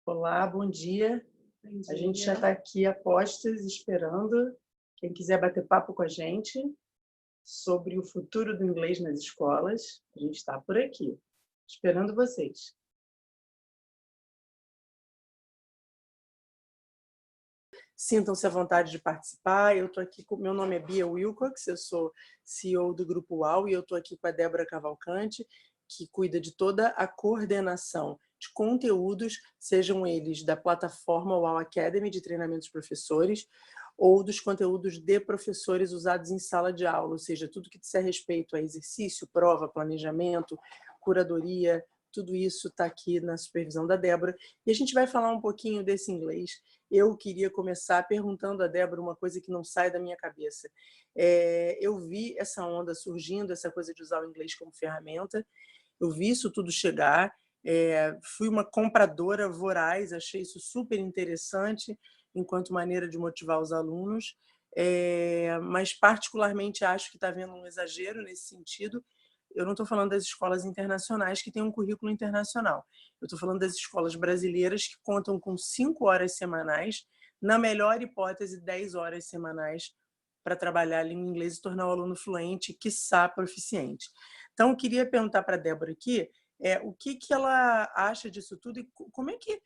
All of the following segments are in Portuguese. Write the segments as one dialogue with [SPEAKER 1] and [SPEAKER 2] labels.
[SPEAKER 1] Olá, bom dia.
[SPEAKER 2] Bom
[SPEAKER 1] A gente já
[SPEAKER 2] dia.
[SPEAKER 1] está aqui a postos esperando quem quiser bater papo com a gente sobre o futuro do inglês nas escolas. A gente está por aqui, esperando vocês. Sintam-se à vontade de participar. Eu estou aqui meu nome é Bia Wilcox, eu sou CEO do Grupo UAU e eu estou aqui com a Débora Cavalcante, que cuida de toda a coordenação de conteúdos, sejam eles da plataforma UAU Academy de treinamento de professores ou dos conteúdos de professores usados em sala de aula, ou seja, tudo que diz respeito a exercício, prova, planejamento, curadoria, tudo isso está aqui na supervisão da Débora. E a gente vai falar um pouquinho desse inglês. Eu queria começar perguntando a Débora uma coisa que não sai da minha cabeça. Eu vi essa onda surgindo, essa coisa de usar o inglês como ferramenta, eu vi isso tudo chegar, fui uma compradora voraz, achei isso super interessante enquanto maneira de motivar os alunos, mas particularmente acho que está havendo um exagero nesse sentido. Eu não estou falando das escolas internacionais que têm um currículo internacional. Eu estou falando das escolas brasileiras que contam com 5 horas semanais, na melhor hipótese, 10 horas semanais para trabalhar a língua inglesa e tornar o aluno fluente, quiçá proficiente. Então, eu queria perguntar para a Débora aqui o que ela acha disso tudo e como é que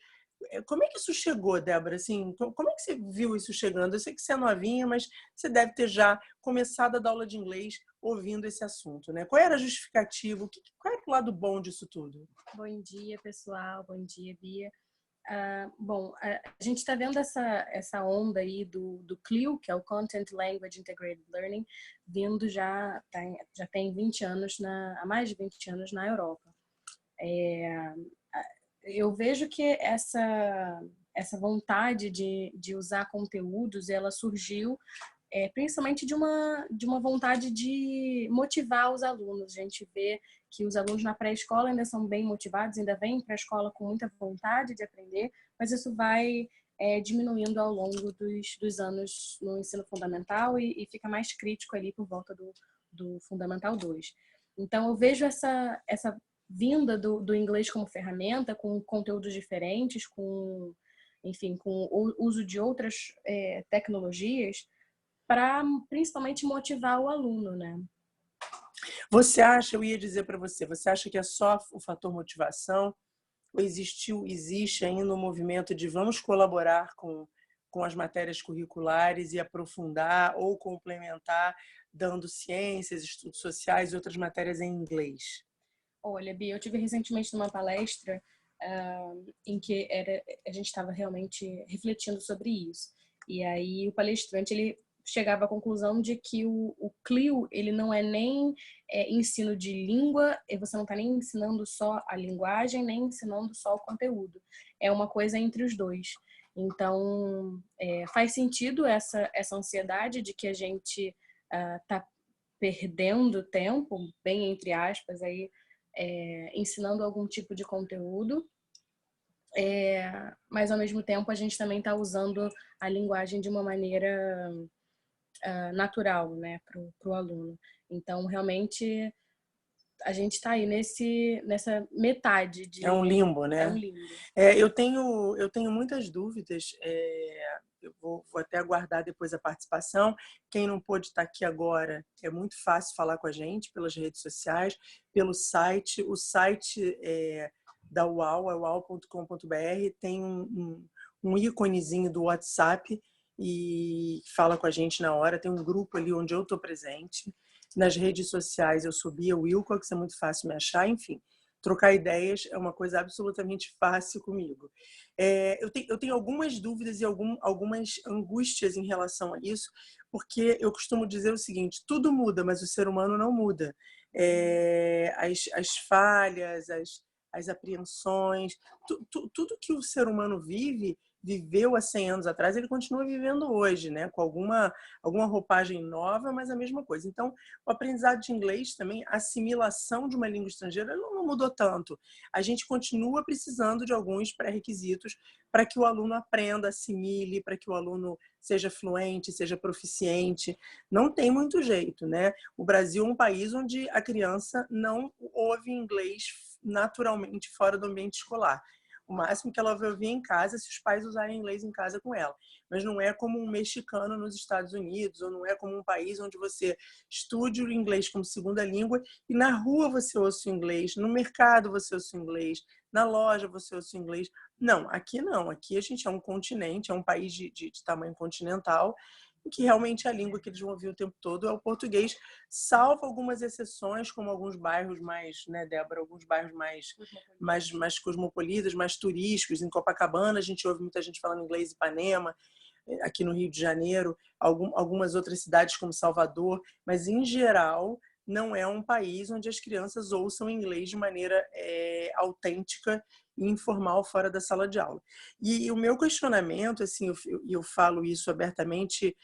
[SPEAKER 1] isso chegou, Débora? Assim, como é que você viu isso chegando? Eu sei que você é novinha, mas você deve ter já começado a dar aula de inglês ouvindo esse assunto, né? Qual era a justificativa? Qual era o lado bom disso tudo?
[SPEAKER 2] Bom dia, pessoal. Bom dia, Bia. Bom, a gente está vendo essa onda aí do CLIL, que é o Content Language Integrated Learning, vindo já tem 20 anos, há mais de 20 anos na Europa. Eu vejo que essa vontade de usar conteúdos, ela surgiu principalmente de uma vontade de motivar os alunos. A gente vê que os alunos na pré-escola ainda são bem motivados, ainda vêm para a escola com muita vontade de aprender, mas isso vai diminuindo ao longo dos anos no ensino fundamental e fica mais crítico ali por volta do Fundamental 2. Então, eu vejo essa vinda do inglês como ferramenta, com conteúdos diferentes, enfim, com o uso de outras tecnologias, para principalmente motivar o aluno, né?
[SPEAKER 1] Você acha, eu ia dizer para você acha que é só o fator motivação ou existe ainda um movimento de vamos colaborar com as matérias curriculares e aprofundar ou complementar, dando ciências, estudos sociais e outras matérias em inglês?
[SPEAKER 2] Olha, Bia, eu tive recentemente numa palestra em que a gente estava realmente refletindo sobre isso. E aí o palestrante, ele chegava à conclusão de que o CLIO, ele não é nem ensino de língua, e você não está nem ensinando só a linguagem, nem ensinando só o conteúdo. É uma coisa entre os dois. Então, faz sentido essa ansiedade de que a gente está perdendo tempo, bem entre aspas, aí, ensinando algum tipo de conteúdo, mas ao mesmo tempo a gente também está usando a linguagem de uma maneira natural, né, para o aluno. Então, realmente, a gente está aí nessa metade
[SPEAKER 1] É um
[SPEAKER 2] de...
[SPEAKER 1] limbo,
[SPEAKER 2] É um
[SPEAKER 1] né?
[SPEAKER 2] limbo.
[SPEAKER 1] Eu tenho muitas dúvidas. Eu vou até aguardar depois a participação. Quem não pôde estar aqui agora, é muito fácil falar com a gente pelas redes sociais, pelo site. O site da UAU é uau.com.br, tem um íconezinho do WhatsApp e fala com a gente na hora. Tem um grupo ali onde eu estou presente. Nas redes sociais eu subi a Wilcox, é muito fácil me achar, enfim. Trocar ideias é uma coisa absolutamente fácil comigo. Eu tenho algumas dúvidas e algumas angústias em relação a isso, porque eu costumo dizer o seguinte: tudo muda, mas o ser humano não muda. As falhas, as apreensões, tudo que o ser humano viveu há 100 anos atrás, ele continua vivendo hoje, né? Com alguma roupagem nova, mas a mesma coisa. Então, o aprendizado de inglês também, a assimilação de uma língua estrangeira não mudou tanto. A gente continua precisando de alguns pré-requisitos para que o aluno aprenda, assimile, para que o aluno seja fluente, seja proficiente. Não tem muito jeito, né? O Brasil é um país onde a criança não ouve inglês naturalmente fora do ambiente escolar. O máximo que ela vai ouvir em casa é se os pais usarem inglês em casa com ela. Mas não é como um mexicano nos Estados Unidos, ou não é como um país onde você estude o inglês como segunda língua e na rua você ouça o inglês, no mercado você ouça o inglês, na loja você ouça o inglês. Não, aqui não. Aqui a gente é um continente, é um país de tamanho continental, em que realmente a língua que eles vão ouvir o tempo todo é o português, salvo algumas exceções, como alguns bairros mais, né, Débora, alguns bairros mais cosmopolitas, mais turísticos. Em Copacabana a gente ouve muita gente falando inglês, Ipanema, aqui no Rio de Janeiro, algumas outras cidades como Salvador, mas em geral não é um país onde as crianças ouçam inglês de maneira autêntica e informal fora da sala de aula. E o meu questionamento, assim, eu falo isso abertamente,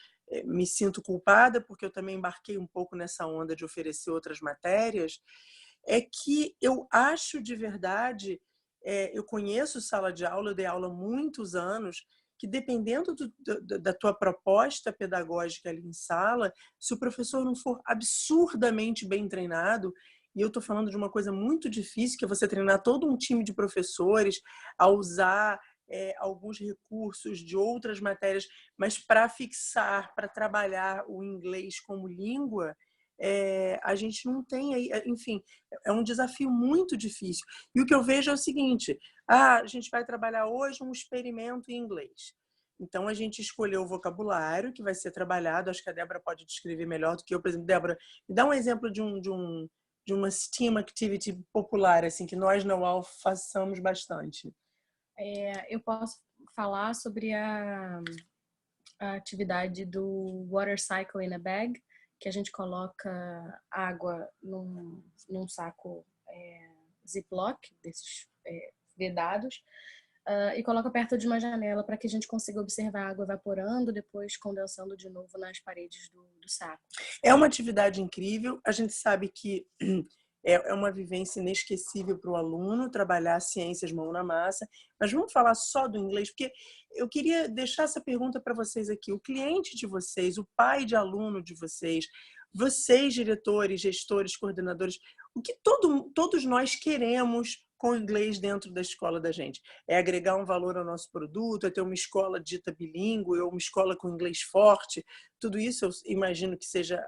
[SPEAKER 1] me sinto culpada porque eu também embarquei um pouco nessa onda de oferecer outras matérias, é que eu acho de verdade, eu conheço sala de aula, eu dei aula há muitos anos, que dependendo da tua proposta pedagógica ali em sala, se o professor não for absurdamente bem treinado, e eu estou falando de uma coisa muito difícil, que é você treinar todo um time de professores a usar alguns recursos de outras matérias, mas para fixar, para trabalhar o inglês como língua, a gente não tem aí, enfim, é um desafio muito difícil. E o que eu vejo é o seguinte: a gente vai trabalhar hoje um experimento em inglês. Então, a gente escolheu o vocabulário que vai ser trabalhado. Acho que a Débora pode descrever melhor do que eu. Por exemplo, Débora, me dá um exemplo de uma STEAM activity popular, assim, que nós na UAL façamos bastante.
[SPEAKER 2] Eu posso falar sobre a atividade do Water Cycle in a Bag, que a gente coloca água num saco Ziploc, desses vedados, e coloca perto de uma janela para que a gente consiga observar a água evaporando, depois condensando de novo nas paredes do saco.
[SPEAKER 1] É uma atividade incrível. A gente sabe que é uma vivência inesquecível para o aluno trabalhar ciências mão na massa. Mas vamos falar só do inglês, porque eu queria deixar essa pergunta para vocês aqui. O cliente de vocês, o pai de aluno de vocês, vocês, diretores, gestores, coordenadores, o que todos nós queremos com o inglês dentro da escola da gente? É agregar um valor ao nosso produto, é ter uma escola dita bilíngue, ou uma escola com inglês forte. Tudo isso eu imagino que seja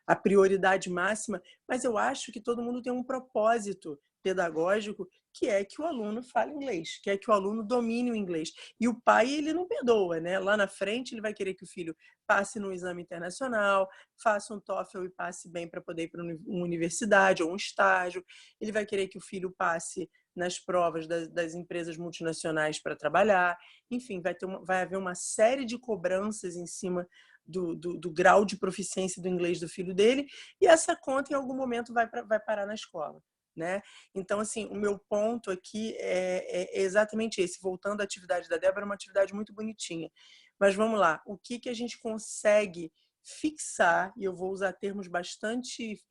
[SPEAKER 1] a prioridade máxima, mas eu acho que todo mundo tem um propósito pedagógico, que é que o aluno fale inglês, que é que o aluno domine o inglês. E o pai, ele não perdoa, né? Lá na frente, ele vai querer que o filho passe no exame internacional, faça um TOEFL e passe bem para poder ir para uma universidade ou um estágio. Ele vai querer que o filho passe nas provas das empresas multinacionais para trabalhar. Enfim, vai haver uma série de cobranças em cima do grau de proficiência do inglês do filho dele, e essa conta em algum momento vai parar na escola, né? Então, assim, o meu ponto aqui é exatamente esse. Voltando à atividade da Débora, é uma atividade muito bonitinha. Mas vamos lá, o que a gente consegue fixar, e eu vou usar termos bastante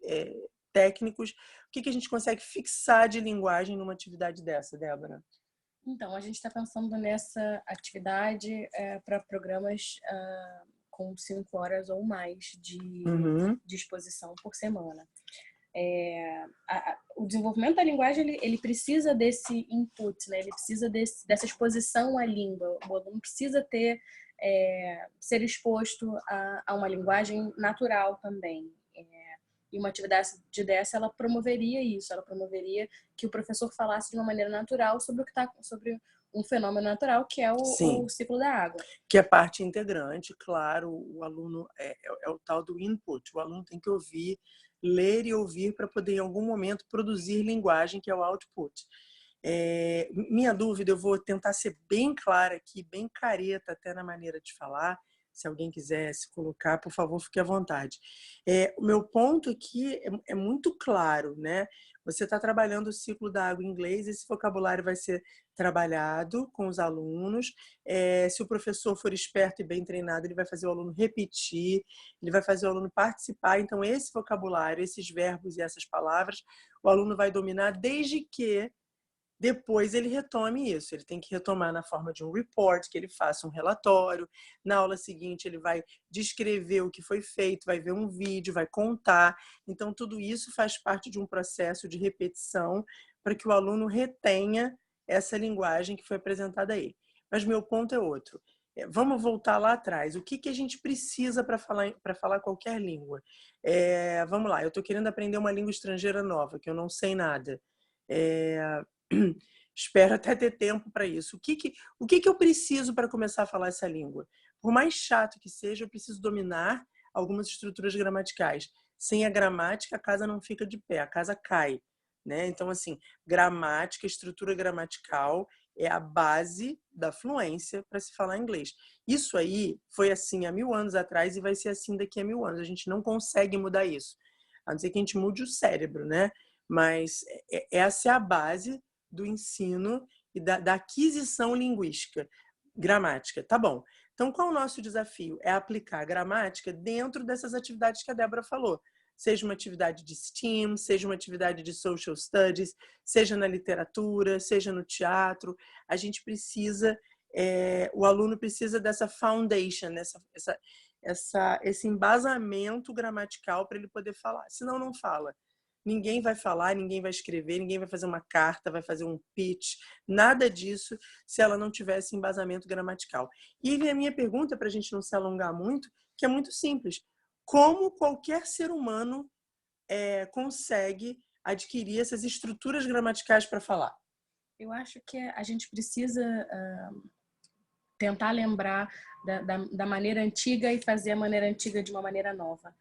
[SPEAKER 1] técnicos, o que a gente consegue fixar de linguagem numa atividade dessa, Débora?
[SPEAKER 2] Então, a gente está pensando nessa atividade para programas com 5 horas ou mais de exposição por semana. O desenvolvimento da linguagem ele precisa desse input, né? Ele precisa dessa exposição à língua. O aluno precisa ser exposto a uma linguagem natural também. E uma atividade dessa, ela promoveria isso, ela promoveria que o professor falasse de uma maneira natural sobre um fenômeno natural, que é o ciclo da água.
[SPEAKER 1] Que é parte integrante, claro, o aluno é o tal do input. O aluno tem que ouvir, ler e ouvir para poder, em algum momento, produzir linguagem, que é o output. Minha dúvida, eu vou tentar ser bem clara aqui, bem careta até na maneira de falar. Se alguém quiser se colocar, por favor, fique à vontade. O meu ponto aqui é muito claro, né? Você está trabalhando o ciclo da água em inglês, esse vocabulário vai ser trabalhado com os alunos. Se o professor for esperto e bem treinado, ele vai fazer o aluno repetir, ele vai fazer o aluno participar. Então, esse vocabulário, esses verbos e essas palavras, o aluno vai dominar desde que depois ele retome isso. Ele tem que retomar na forma de um report, que ele faça um relatório. Na aula seguinte, ele vai descrever o que foi feito, vai ver um vídeo, vai contar. Então, tudo isso faz parte de um processo de repetição para que o aluno retenha essa linguagem que foi apresentada a ele. Mas meu ponto é outro. Vamos voltar lá atrás. O que a gente precisa para falar qualquer língua? Vamos lá, eu estou querendo aprender uma língua estrangeira nova, que eu não sei nada. Espero até ter tempo para isso. O que eu preciso para começar a falar essa língua? Por mais chato que seja, eu preciso dominar algumas estruturas gramaticais. Sem a gramática, a casa não fica de pé, a casa cai, né? Então, assim, gramática, estrutura gramatical é a base da fluência para se falar inglês. Isso aí foi assim há 1000 anos atrás e vai ser assim daqui a 1000 anos. A gente não consegue mudar isso, a não ser que a gente mude o cérebro, né? Mas essa é a base do ensino e da aquisição linguística. Gramática, tá bom. Então, qual é o nosso desafio? É aplicar a gramática dentro dessas atividades que a Débora falou. Seja uma atividade de STEAM, seja uma atividade de Social Studies, seja na literatura, seja no teatro. A gente precisa, o aluno precisa dessa foundation, esse embasamento gramatical para ele poder falar. Senão, não fala. Ninguém vai falar, ninguém vai escrever, ninguém vai fazer uma carta, vai fazer um pitch, nada disso se ela não tivesse embasamento gramatical. E vem a minha pergunta, para a gente não se alongar muito, que é muito simples. Como qualquer ser humano consegue adquirir essas estruturas gramaticais para falar?
[SPEAKER 2] Eu acho que a gente precisa tentar lembrar da maneira antiga e fazer a maneira antiga de uma maneira nova.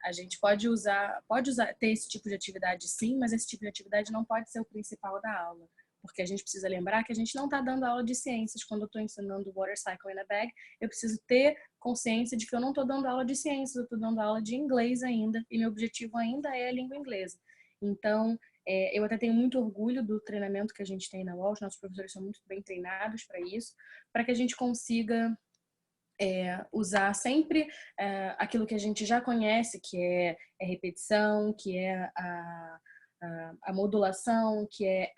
[SPEAKER 2] A gente pode ter esse tipo de atividade sim, mas esse tipo de atividade não pode ser o principal da aula, porque a gente precisa lembrar que a gente não está dando aula de ciências. Quando eu estou ensinando Water Cycle in a Bag, eu preciso ter consciência de que eu não estou dando aula de ciências, eu estou dando aula de inglês ainda, e meu objetivo ainda é a língua inglesa. Então, eu até tenho muito orgulho do treinamento que a gente tem na UOL, os nossos professores são muito bem treinados para isso, para que a gente consiga usar sempre aquilo que a gente já conhece, que é repetição, que é a modulação, que é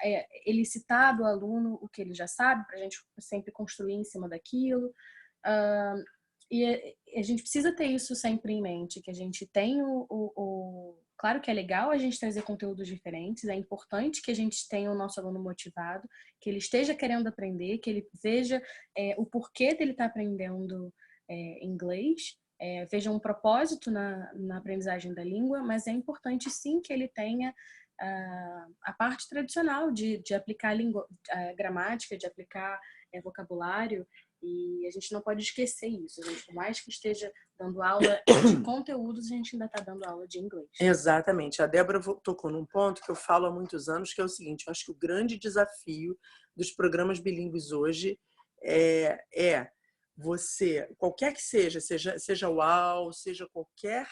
[SPEAKER 2] elicitar do aluno o que ele já sabe, para a gente sempre construir em cima daquilo. E a gente precisa ter isso sempre em mente, que a gente tem Claro que é legal a gente trazer conteúdos diferentes, é importante que a gente tenha o nosso aluno motivado, que ele esteja querendo aprender, que ele veja o porquê dele estar aprendendo inglês, veja um propósito na aprendizagem da língua, mas é importante sim que ele tenha a parte tradicional de aplicar a gramática, de aplicar vocabulário, e a gente não pode esquecer isso. A gente, por mais que esteja dando aula de conteúdos, a gente ainda está dando aula de inglês.
[SPEAKER 1] Exatamente. A Débora tocou num ponto que eu falo há muitos anos, que é o seguinte: eu acho que o grande desafio dos programas bilíngues hoje é você, qualquer que seja o UAU, seja qualquer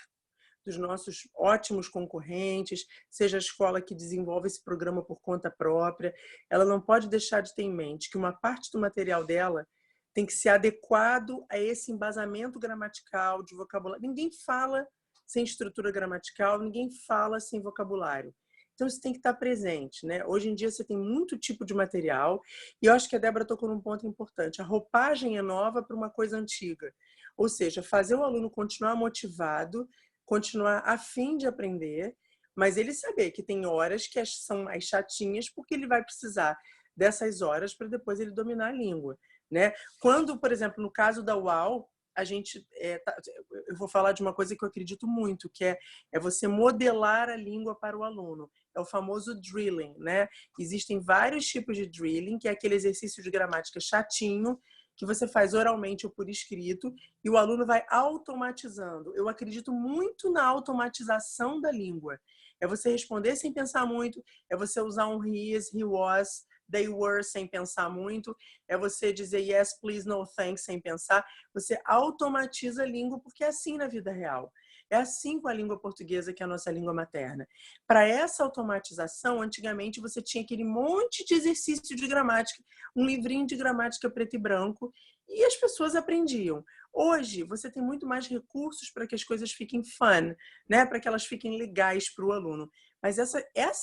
[SPEAKER 1] dos nossos ótimos concorrentes, seja a escola que desenvolve esse programa por conta própria, ela não pode deixar de ter em mente que uma parte do material dela tem que ser adequado a esse embasamento gramatical, de vocabulário. Ninguém fala sem estrutura gramatical, ninguém fala sem vocabulário. Então, isso tem que estar presente, né? Hoje em dia, você tem muito tipo de material, e eu acho que a Débora tocou num ponto importante. A roupagem é nova para uma coisa antiga. Ou seja, fazer o aluno continuar motivado, continuar a fim de aprender, mas ele saber que tem horas que são mais chatinhas, porque ele vai precisar dessas horas para depois ele dominar a língua, né? Quando, por exemplo, no caso da UAU, a gente eu vou falar de uma coisa que eu acredito muito, que é você modelar a língua para o aluno. É o famoso drilling, né? Existem vários tipos de drilling, que é aquele exercício de gramática chatinho, que você faz oralmente ou por escrito, e o aluno vai automatizando. Eu acredito muito na automatização da língua. É você responder sem pensar muito, é você usar um he is, he was, they were sem pensar muito, é você dizer yes, please, no thanks sem pensar. Você automatiza a língua porque é assim na vida real. É assim com a língua portuguesa, que é a nossa língua materna. Para essa automatização, antigamente você tinha aquele monte de exercício de gramática, um livrinho de gramática preto e branco, e as pessoas aprendiam. Hoje, você tem muito mais recursos para que as coisas fiquem fun, né? Para que elas fiquem legais para o aluno. Mas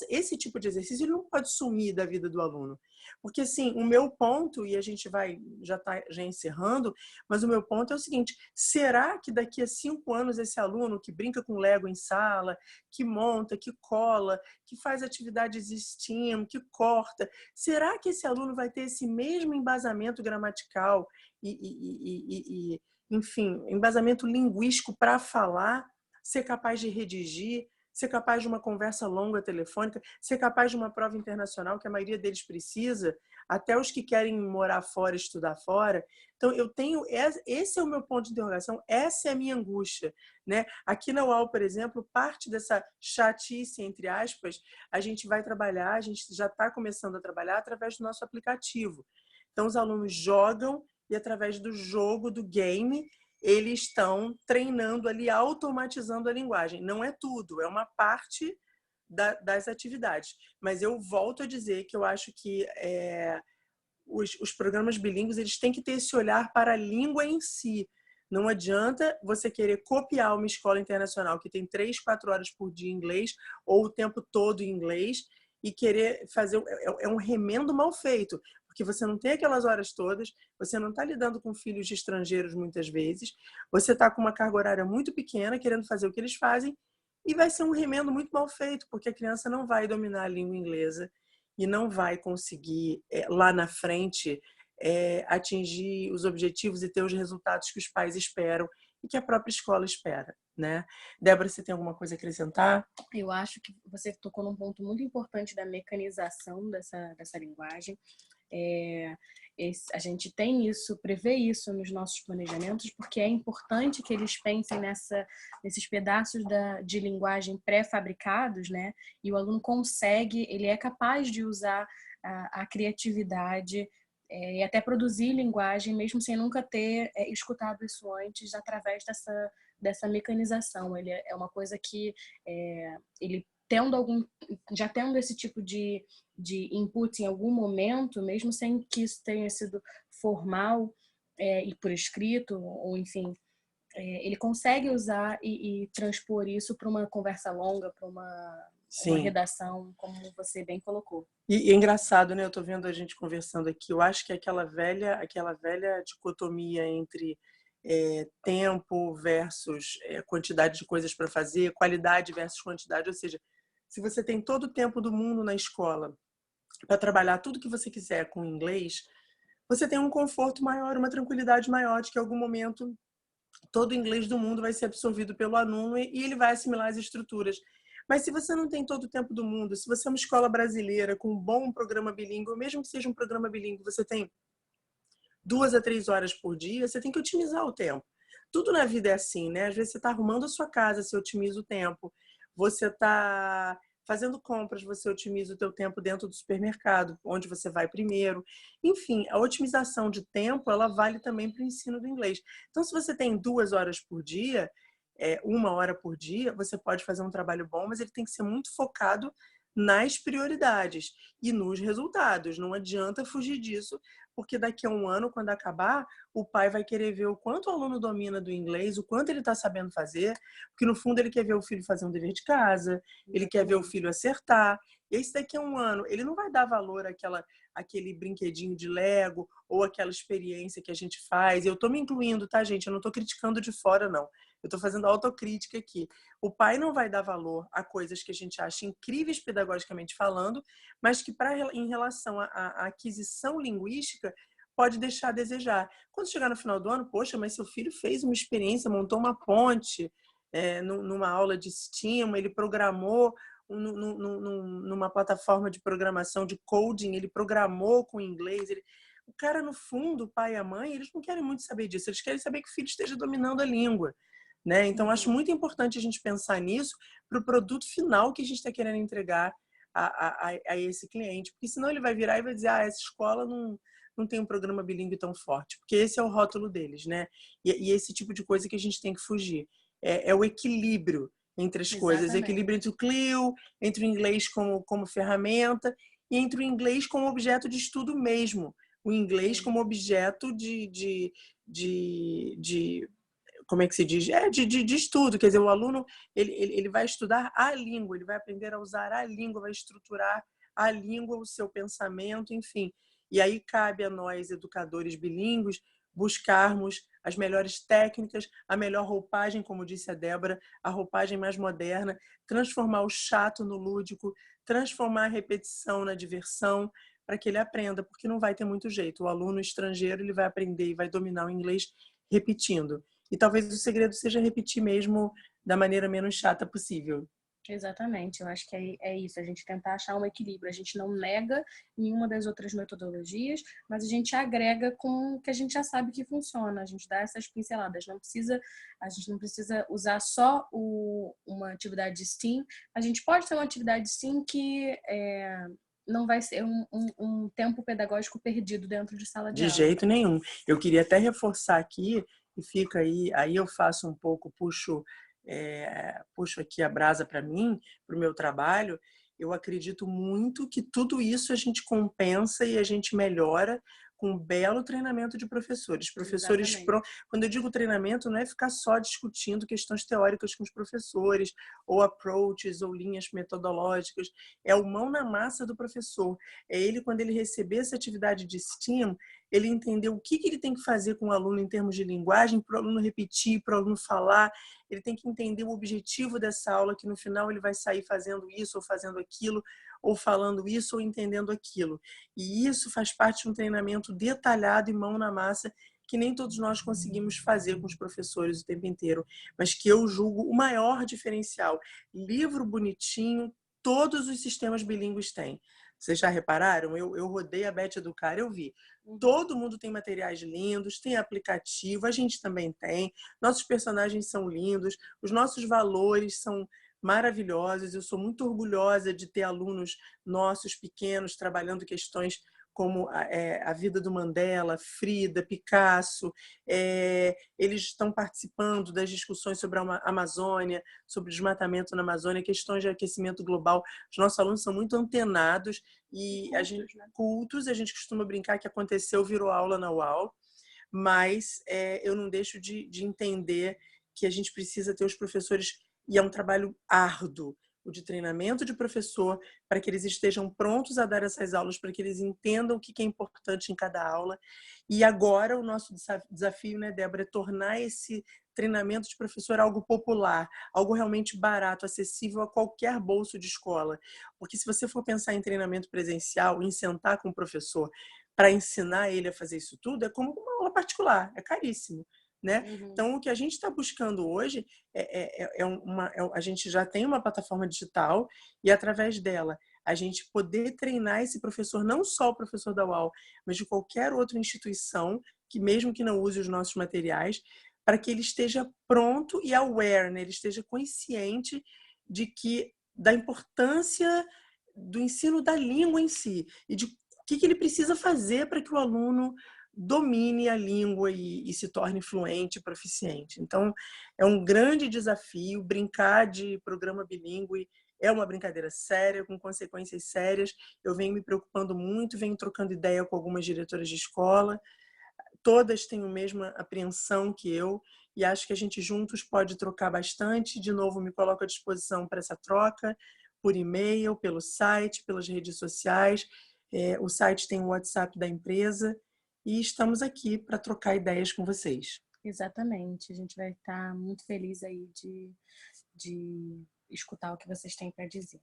[SPEAKER 1] esse tipo de exercício ele não pode sumir da vida do aluno. Porque, assim, o meu ponto, e a gente vai, já está já encerrando, mas o meu ponto é o seguinte, será que daqui a 5 anos esse aluno que brinca com Lego em sala, que monta, que cola, que faz atividades STEAM, que corta, será que esse aluno vai ter esse mesmo embasamento gramatical enfim, embasamento linguístico para falar, ser capaz de redigir, ser capaz de uma conversa longa telefônica, ser capaz de uma prova internacional, que a maioria deles precisa, até os que querem morar fora, estudar fora. Então, eu tenho, esse é o meu ponto de interrogação, essa é a minha angústia, né? Aqui na UAL, por exemplo, parte dessa chatice, entre aspas, a gente vai trabalhar, a gente já está começando a trabalhar através do nosso aplicativo. Então, os alunos jogam e, através do jogo, do game, eles estão treinando ali, automatizando a linguagem. Não é tudo, é uma parte das atividades. Mas eu volto a dizer que eu acho que os programas bilíngues eles têm que ter esse olhar para a língua em si. Não adianta você querer copiar uma escola internacional que tem 3, 4 horas por dia em inglês ou o tempo todo em inglês e querer fazer... É um remendo mal feito, porque você não tem aquelas horas todas, você não está lidando com filhos de estrangeiros muitas vezes, você está com uma carga horária muito pequena, querendo fazer o que eles fazem, e vai ser um remendo muito mal feito, porque a criança não vai dominar a língua inglesa e não vai conseguir, lá na frente, atingir os objetivos e ter os resultados que os pais esperam e que a própria escola espera, né? Débora, você tem alguma coisa a acrescentar?
[SPEAKER 2] Eu acho que você tocou num ponto muito importante da mecanização dessa linguagem. A gente tem isso, prevê isso nos nossos planejamentos, porque é importante que eles pensem nesses pedaços de linguagem pré-fabricados, né? E o aluno consegue, ele é capaz de usar a criatividade e até produzir linguagem, mesmo sem nunca ter escutado isso antes, através dessa mecanização. Ele é uma coisa que ele já tendo esse tipo de input em algum momento, mesmo sem que isso tenha sido formal e por escrito, ou enfim, ele consegue usar e transpor isso para uma conversa longa, para uma redação, como você bem colocou.
[SPEAKER 1] E é engraçado, né? Eu estou vendo a gente conversando aqui. Eu acho que aquela velha dicotomia entre tempo versus quantidade de coisas para fazer, qualidade versus quantidade, ou seja, se você tem todo o tempo do mundo na escola para trabalhar tudo que você quiser com inglês, você tem um conforto maior, uma tranquilidade maior de que em algum momento todo o inglês do mundo vai ser absorvido pelo aluno e ele vai assimilar as estruturas. Mas se você não tem todo o tempo do mundo, se você é uma escola brasileira com um bom programa bilíngue, ou mesmo que seja um programa bilíngue, você tem 2 a 3 horas por dia, você tem que otimizar o tempo. Tudo na vida é assim, né? Às vezes você está arrumando a sua casa, você otimiza o tempo. Você está fazendo compras, você otimiza o teu tempo dentro do supermercado, onde você vai primeiro. Enfim, a otimização de tempo, ela vale também para o ensino do inglês. Então, se você tem 2 horas por dia, 1 hora por dia, você pode fazer um trabalho bom, mas ele tem que ser muito focado nas prioridades e nos resultados. Não adianta fugir disso, porque daqui a 1 ano, quando acabar, o pai vai querer ver o quanto o aluno domina do inglês, o quanto ele está sabendo fazer, porque no fundo ele quer ver o filho fazer um dever de casa, ele quer ver o filho acertar. E aí, se daqui a 1 ano ele não vai dar valor àquele brinquedinho de Lego ou aquela experiência que a gente faz. Eu estou me incluindo, tá, gente? Eu não estou criticando de fora, não. Eu estou fazendo autocrítica aqui. O pai não vai dar valor a coisas que a gente acha incríveis pedagogicamente falando, mas que em relação à aquisição linguística pode deixar a desejar. Quando chegar no final do ano, poxa, mas seu filho fez uma experiência, montou uma ponte numa aula de STEAM, ele programou numa plataforma de programação de coding, ele programou com inglês. O cara, no fundo, o pai e a mãe, eles não querem muito saber disso, eles querem saber que o filho esteja dominando a língua. Né? Então, acho muito importante a gente pensar nisso para o produto final que a gente está querendo entregar a esse cliente, porque senão ele vai virar e vai dizer, essa escola não tem um programa bilíngue tão forte, porque esse é o rótulo deles, né? E esse tipo de coisa que a gente tem que fugir. É o equilíbrio entre as coisas, equilíbrio entre o Clio, entre o inglês como ferramenta e entre o inglês como objeto de estudo mesmo, o inglês como objeto de como é que se diz? De estudo, quer dizer, o aluno ele vai estudar a língua, ele vai aprender a usar a língua, vai estruturar a língua, o seu pensamento, enfim. E aí cabe a nós, educadores bilíngues, buscarmos as melhores técnicas, a melhor roupagem, como disse a Débora, a roupagem mais moderna, transformar o chato no lúdico, transformar a repetição na diversão, para que ele aprenda, porque não vai ter muito jeito. O aluno estrangeiro ele vai aprender e vai dominar o inglês repetindo. E talvez o segredo seja repetir mesmo da maneira menos chata possível.
[SPEAKER 2] Exatamente, eu acho que é isso, a gente tentar achar um equilíbrio. A gente não nega nenhuma das outras metodologias, mas a gente agrega com o que a gente já sabe que funciona, a gente dá essas pinceladas. A gente não precisa usar só uma atividade STEAM, a gente pode ter uma atividade STEAM que não vai ser um tempo pedagógico perdido dentro de sala de
[SPEAKER 1] De
[SPEAKER 2] aula.
[SPEAKER 1] jeito nenhum. Eu queria até reforçar aqui, e fica aí eu faço um pouco, puxo aqui a brasa para mim, para o meu trabalho. Eu acredito muito que tudo isso a gente compensa e a gente melhora com um belo treinamento de professores. Quando eu digo treinamento, não é ficar só discutindo questões teóricas com os professores, ou approaches, ou linhas metodológicas. É o mão na massa do professor. É ele, quando ele receber essa atividade de STEAM, ele entender o que ele tem que fazer com o aluno em termos de linguagem, para o aluno repetir, para o aluno falar. Ele tem que entender o objetivo dessa aula, que no final ele vai sair fazendo isso, ou fazendo aquilo, ou falando isso, ou entendendo aquilo. E isso faz parte de um treinamento detalhado e mão na massa, que nem todos nós conseguimos fazer com os professores o tempo inteiro, mas que eu julgo o maior diferencial. Livro bonitinho, todos os sistemas bilíngues têm. Vocês já repararam? Eu rodei a Beth Educar, eu vi. Todo mundo tem materiais lindos, tem aplicativo, a gente também tem. Nossos personagens são lindos, os nossos valores são maravilhosos. Eu sou muito orgulhosa de ter alunos nossos pequenos trabalhando questões como a vida do Mandela, Frida, Picasso. Eles estão participando das discussões sobre a Amazônia, sobre desmatamento na Amazônia, questões de aquecimento global. Os nossos alunos são muito antenados e cultos. A gente costuma brincar que aconteceu, virou aula na UAL, mas eu não deixo de entender que a gente precisa ter os professores, e é um trabalho árduo, o de treinamento de professor, para que eles estejam prontos a dar essas aulas, para que eles entendam o que é importante em cada aula. E agora o nosso desafio, né, Débora, é tornar esse treinamento de professor algo popular, algo realmente barato, acessível a qualquer bolso de escola. Porque se você for pensar em treinamento presencial, em sentar com o professor para ensinar ele a fazer isso tudo, é como uma aula particular, é caríssimo. Né? Então, o que a gente está buscando hoje a gente já tem uma plataforma digital e, através dela, a gente poder treinar esse professor, não só o professor da UAL, mas de qualquer outra instituição, que mesmo que não use os nossos materiais, para que ele esteja pronto e aware, né? Ele esteja consciente da importância do ensino da língua em si e de o que ele precisa fazer para que o aluno domine a língua e se torne fluente e proficiente. Então, é um grande desafio. Brincar de programa bilíngue é uma brincadeira séria, com consequências sérias. Eu venho me preocupando muito, venho trocando ideia com algumas diretoras de escola. Todas têm a mesma apreensão que eu, e acho que a gente juntos pode trocar bastante. De novo, me coloco à disposição para essa troca, por e-mail, pelo site, pelas redes sociais. O site tem o WhatsApp da empresa, e estamos aqui para trocar ideias com vocês.
[SPEAKER 2] Exatamente. A gente vai estar muito feliz aí de escutar o que vocês têm para dizer.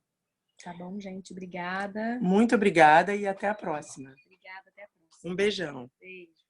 [SPEAKER 2] Tá bom, gente? Obrigada.
[SPEAKER 1] Muito obrigada e até a próxima.
[SPEAKER 2] Obrigada, até a próxima.
[SPEAKER 1] Um beijão.
[SPEAKER 2] Beijo.